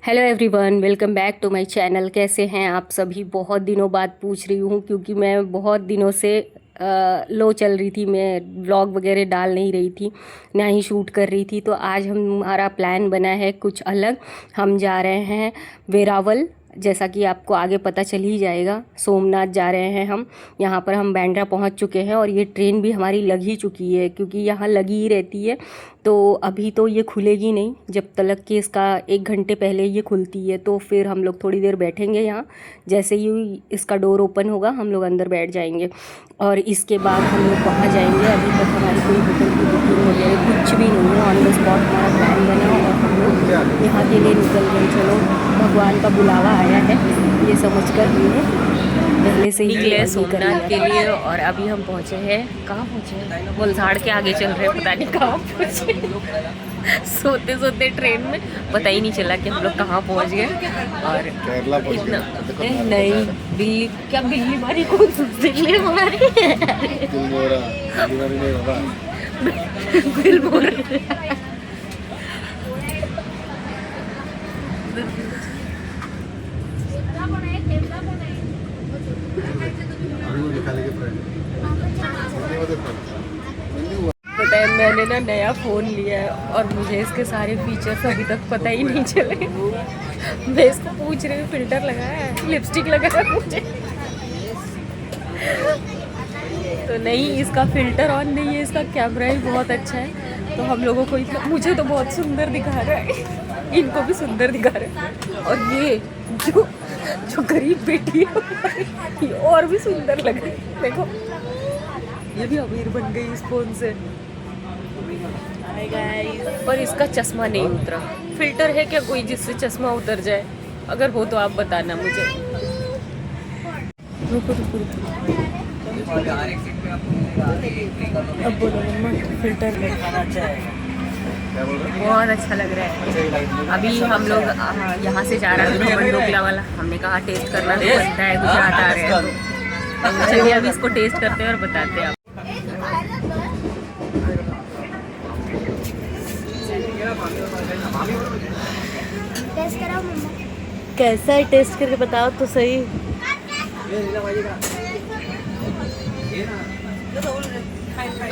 Hello everyone, welcome back to my channel. कैसे हैं आप सभी? बहुत दिनों बाद पूछ रही हूँ क्योंकि मैं बहुत दिनों से लो चल रही थी। मैं व्लॉग वगैरह डाल नहीं रही थी, ना ही शूट कर रही थी। तो आज हमारा प्लान बना है कुछ अलग। हम जा रहे हैं वेरावल, जैसा कि आपको आगे पता चल ही जाएगा। सोमनाथ जा रहे हैं हम। यहाँ पर हम बांद्रा पहुँच चुके हैं और ये ट्रेन भी हमारी लग ही चुकी है क्योंकि यहाँ लगी ही रहती है। तो अभी तो ये खुलेगी नहीं जब तक कि इसका 1 घंटे पहले ये खुलती है। तो फिर हम लोग थोड़ी देर बैठेंगे यहाँ। जैसे ही इसका डोर ओपन होगा हम लोग अंदर बैठ जाएंगे और इसके बाद हम लोग वहाँ जाएंगे। अभी तक हमारी कोई होटल की बुकिंग वगैरह कुछ भी नहीं है। ऑन द स्पॉट हमारा प्लान बना और हम लोग यहाँ के लिए निकल गए। चलो, भगवान का बुलावा आया है, ये समझ कर हमने पहले से ही निकले सोमनाथ के लिए। और अभी हम पहुँचे हैं, कहाँ पहुँचे हैं? वलसाड़ के आगे चल रहे हैं, पता नहीं कहाँ पहुँचे। सोते सोते ट्रेन में पता ही नहीं चला कि हम लोग कहाँ पहुँच गए। और इतना नहीं, बिल्ली क्या बिल्ली मारी? कौन सी बिल्ली मारी? बिल बोल पता है, मैंने ना नया फ़ोन लिया है और मुझे इसके सारे फीचर्स अभी तक पता ही नहीं चले। मैं इसको पूछ रही हूँ, फिल्टर लगाया है, लिपस्टिक लगाया है मुझे तो नहीं, इसका फ़िल्टर ऑन नहीं है। इसका कैमरा ही बहुत अच्छा है। तो हम लोगों को इतना, मुझे तो बहुत सुंदर दिखा रहा है, इनको भी सुंदर दिखा रहा है। और ये जो गरीब बेटी है ये और भी सुंदर लग रही है। देखो, ये भी अमीर बन गई इस फोन से। पर इसका चश्मा नहीं उतरा। फिल्टर है क्या कोई जिससे चश्मा उतर जाए? अगर हो तो आप बताना मुझे। रुको रुको रुको, अब बोलो मम्मा, फिल्टर बहुत अच्छा लग रहा है। अभी हम लोग यहाँ से जा रहे हैं खमन ढोकला वाला। हमने कहा टेस्ट करना तो बनता है, गुजरात आ रहे हैं तो चलिए अभी इसको टेस्ट करते हैं और बताते हैं। टेस्ट कराओ मम्मा। कैसा है? टेस्ट करके बताओ तो सही।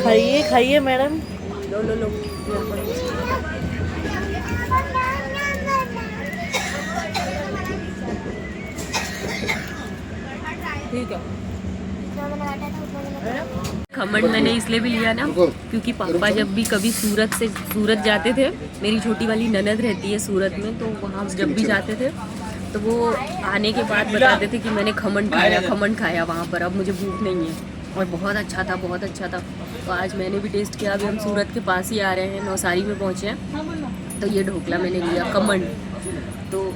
खाइए खाइए मैडम। लो लो लो, ठीक है। खमन मैंने इसलिए भी लिया ना क्योंकि पापा जब भी कभी सूरत जाते थे, मेरी छोटी वाली ननद रहती है सूरत में, तो वहाँ जब भी जाते थे तो वो आने के बाद बताते थे कि मैंने खमन खाया वहाँ पर। अब मुझे भूख नहीं है और बहुत अच्छा था, बहुत अच्छा था। तो आज मैंने भी टेस्ट किया। अभी हम सूरत के पास ही आ रहे हैं, नौसारी में पहुँचे हैं। तो ये ढोकला मैंने लिया खमन। तो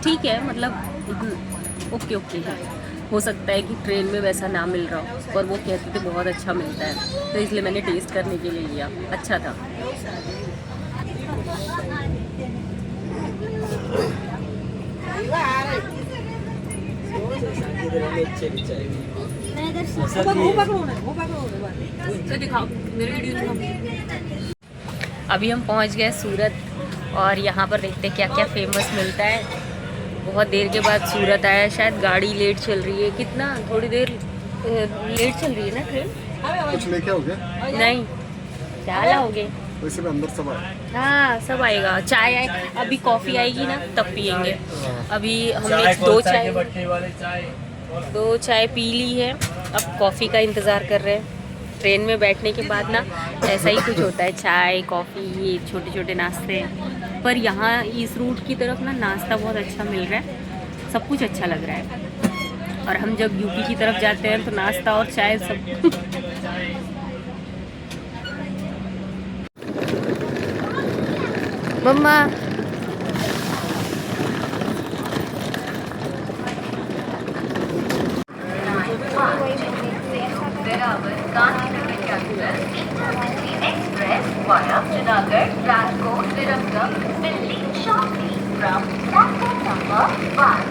ठीक है, मतलब ओके ओके है। हो सकता है कि ट्रेन में वैसा ना मिल रहा हो, पर वो कहते थे बहुत अच्छा मिलता है, तो इसलिए मैंने टेस्ट करने के लिए लिया। अच्छा था। अभी हम पहुंच गए सूरत और यहाँ पर देखते क्या क्या फेमस मिलता है। बहुत देर के बाद सूरत आया। शायद गाड़ी लेट चल रही है। कितना थोड़ी देर लेट चल रही है ना ट्रेन। कुछ लेके आओगे? नहीं, क्या लाओगे? वैसे में अंदर सब आए। हाँ, सब आएगा। चाय आए, अभी कॉफ़ी आएगी ना तब पियेंगे। अभी हमने दो चाय पी ली है। अब कॉफ़ी का इंतज़ार कर रहे हैं। ट्रेन में बैठने के बाद ना ऐसा ही कुछ होता है, चाय कॉफ़ी, ये छोटे छोटे नाश्ते। पर यहाँ इस रूट की तरफ ना नाश्ता बहुत अच्छा मिल रहा है, सब कुछ अच्छा लग रहा है। और हम जब यूपी की तरफ जाते हैं तो नाश्ता और चाय सब मम्मा Express via Junagadh, Rajkot, Viramgam will leave shortly from platform number 1.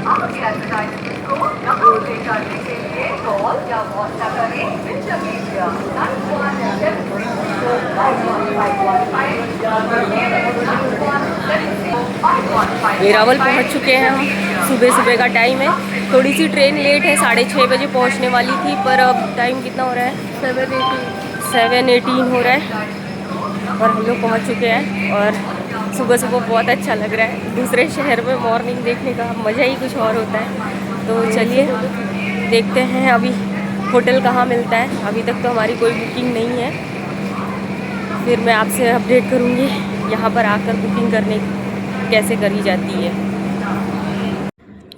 आपके एडवर्टाइजमेंट को अपलोड करने के लिए कॉल या व्हाट्सएप करें विंटरमीडिया 917 515 917 वेरावल पहुंच चुके हैं हम। सुबह सुबह का टाइम है, थोड़ी सी ट्रेन लेट है, 6:30 बजे पहुंचने वाली थी, पर अब टाइम कितना हो रहा है, 7:18 हो रहा है और हम लोग पहुंच चुके हैं। और सुबह सुबह बहुत अच्छा लग रहा है, दूसरे शहर में मॉर्निंग देखने का मज़ा ही कुछ और होता है। तो चलिए देखते हैं अभी होटल कहाँ मिलता है। अभी तक तो हमारी कोई बुकिंग नहीं है, फिर मैं आपसे अपडेट करूँगी यहाँ पर आकर बुकिंग करने कैसे करी जाती है।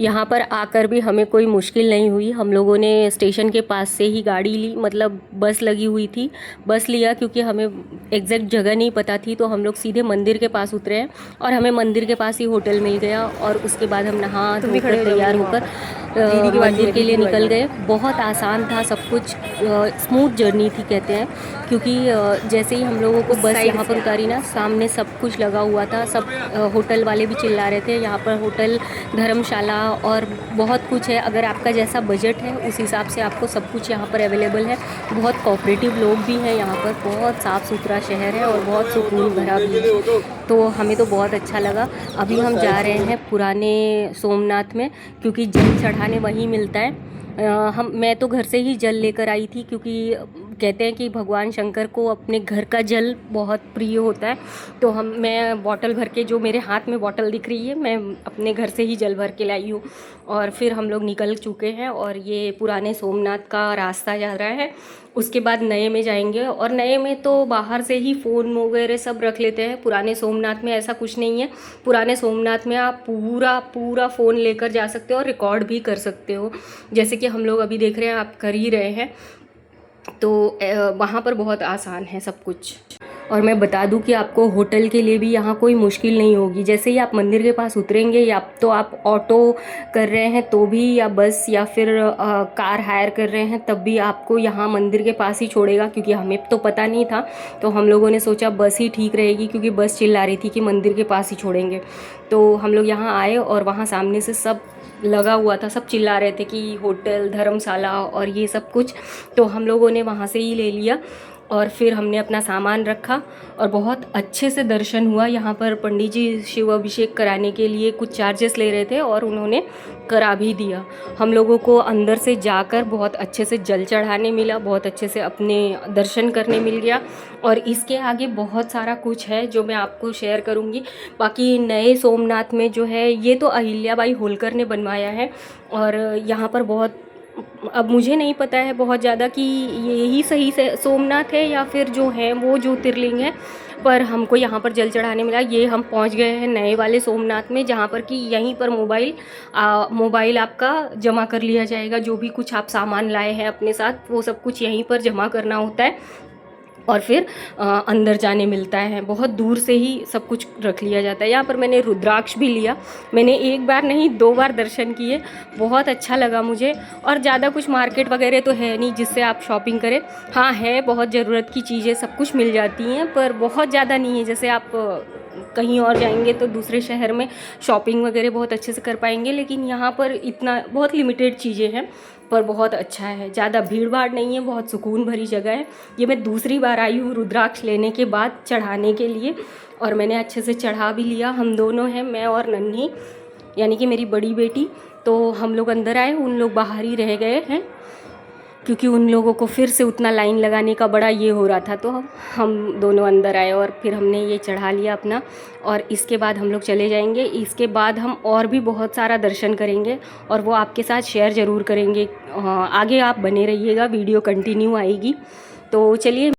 यहाँ पर आकर भी हमें कोई मुश्किल नहीं हुई। हम लोगों ने स्टेशन के पास से ही गाड़ी ली, मतलब बस लगी हुई थी, बस लिया क्योंकि हमें एग्जैक्ट जगह नहीं पता थी। तो हम लोग सीधे मंदिर के पास उतरे हैं और हमें मंदिर के पास ही होटल मिल गया। और उसके बाद हम नहा धोकर तैयार होकर मंदिर के लिए निकल गए। बहुत आसान था सब कुछ, स्मूथ जर्नी थी कहते हैं, क्योंकि जैसे ही हम लोगों को बस यहाँ पर उतारी ना, सामने सब कुछ लगा हुआ था। सब होटल वाले भी चिल्ला रहे थे, यहाँ पर होटल, धर्मशाला और बहुत कुछ है। अगर आपका जैसा बजट है उस हिसाब से आपको सब कुछ यहाँ पर अवेलेबल है। बहुत कोऑपरेटिव लोग भी हैं यहाँ पर, बहुत साफ़ सुथरा शहर है और बहुत सुकून भरा भी है। तो हमें तो बहुत अच्छा लगा। अभी हम जा रहे हैं पुराने सोमनाथ में, क्योंकि जल चढ़ाने वहीं मिलता है। मैं तो घर से ही जल लेकर आई थी, क्योंकि कहते हैं कि भगवान शंकर को अपने घर का जल बहुत प्रिय होता है। तो मैं बॉटल भर के, जो मेरे हाथ में बॉटल दिख रही है, मैं अपने घर से ही जल भर के लाई हूँ। और फिर हम लोग निकल चुके हैं और ये पुराने सोमनाथ का रास्ता जा रहा है। उसके बाद नए में जाएंगे, और नए में तो बाहर से ही फ़ोन वगैरह सब रख लेते हैं। पुराने सोमनाथ में ऐसा कुछ नहीं है। पुराने सोमनाथ में आप पूरा फ़ोन लेकर जा सकते हो और रिकॉर्ड भी कर सकते हो, जैसे कि हम लोग अभी देख रहे हैं, आप कर ही रहे हैं। तो वहाँ पर बहुत आसान है सब कुछ। और मैं बता दूं कि आपको होटल के लिए भी यहाँ कोई मुश्किल नहीं होगी। जैसे ही आप मंदिर के पास उतरेंगे, या तो आप ऑटो कर रहे हैं तो भी, या बस, या फिर कार हायर कर रहे हैं तब भी आपको यहाँ मंदिर के पास ही छोड़ेगा। क्योंकि हमें तो पता नहीं था, तो हम लोगों ने सोचा बस ही ठीक रहेगी, क्योंकि बस चिल्ला रही थी कि मंदिर के पास ही छोड़ेंगे। तो हम लोग यहाँ आए और वहाँ सामने से सब लगा हुआ था, सब चिल्ला रहे थे कि होटल, धर्मशाला और ये सब कुछ। तो हम लोगों ने वहाँ से ही ले लिया और फिर हमने अपना सामान रखा और बहुत अच्छे से दर्शन हुआ। यहाँ पर पंडित जी शिव अभिषेक कराने के लिए कुछ चार्जेस ले रहे थे और उन्होंने करा भी दिया। हम लोगों को अंदर से जाकर बहुत अच्छे से जल चढ़ाने मिला, बहुत अच्छे से अपने दर्शन करने मिल गया। और इसके आगे बहुत सारा कुछ है जो मैं आपको शेयर करूँगी। बाकी नए सोमनाथ में जो है, ये तो अहिल्याबाई होलकर ने बनवाया है। और यहाँ पर बहुत, अब मुझे नहीं पता है बहुत ज़्यादा कि यही सही से सोमनाथ है या फिर जो है वो ज्योतिर्लिंग है, पर हमको यहाँ पर जल चढ़ाने मिला। ये हम पहुँच गए हैं नए वाले सोमनाथ में, जहाँ पर कि यहीं पर मोबाइल आपका जमा कर लिया जाएगा। जो भी कुछ आप सामान लाए हैं अपने साथ, वो सब कुछ यहीं पर जमा करना होता है और फिर अंदर जाने मिलता है। बहुत दूर से ही सब कुछ रख लिया जाता है। यहाँ पर मैंने रुद्राक्ष भी लिया। मैंने एक बार नहीं 2 बार दर्शन किए, बहुत अच्छा लगा मुझे। और ज़्यादा कुछ मार्केट वगैरह तो है नहीं जिससे आप शॉपिंग करें। हाँ है, बहुत ज़रूरत की चीज़ें सब कुछ मिल जाती हैं, पर बहुत ज़्यादा नहीं है। जैसे आप कहीं और जाएंगे तो दूसरे शहर में शॉपिंग वगैरह बहुत अच्छे से कर पाएंगे, लेकिन यहाँ पर इतना बहुत लिमिटेड चीज़ें हैं, पर बहुत अच्छा है। ज़्यादा भीड़ भाड़ नहीं है, बहुत सुकून भरी जगह है। ये मैं दूसरी बार आई हूँ रुद्राक्ष लेने के बाद चढ़ाने के लिए, और मैंने अच्छे से चढ़ा भी लिया। हम दोनों हैं, मैं और नन्ही, यानी कि मेरी बड़ी बेटी। तो हम लोग अंदर आए, उन लोग बाहर ही रह गए हैं, क्योंकि उन लोगों को फिर से उतना लाइन लगाने का बड़ा ये हो रहा था। तो हम दोनों अंदर आए और फिर हमने ये चढ़ा लिया अपना, और इसके बाद हम लोग चले जाएंगे। इसके बाद हम और भी बहुत सारा दर्शन करेंगे और वो आपके साथ शेयर ज़रूर करेंगे। आगे आप बने रहिएगा, वीडियो कंटिन्यू आएगी। तो चलिए।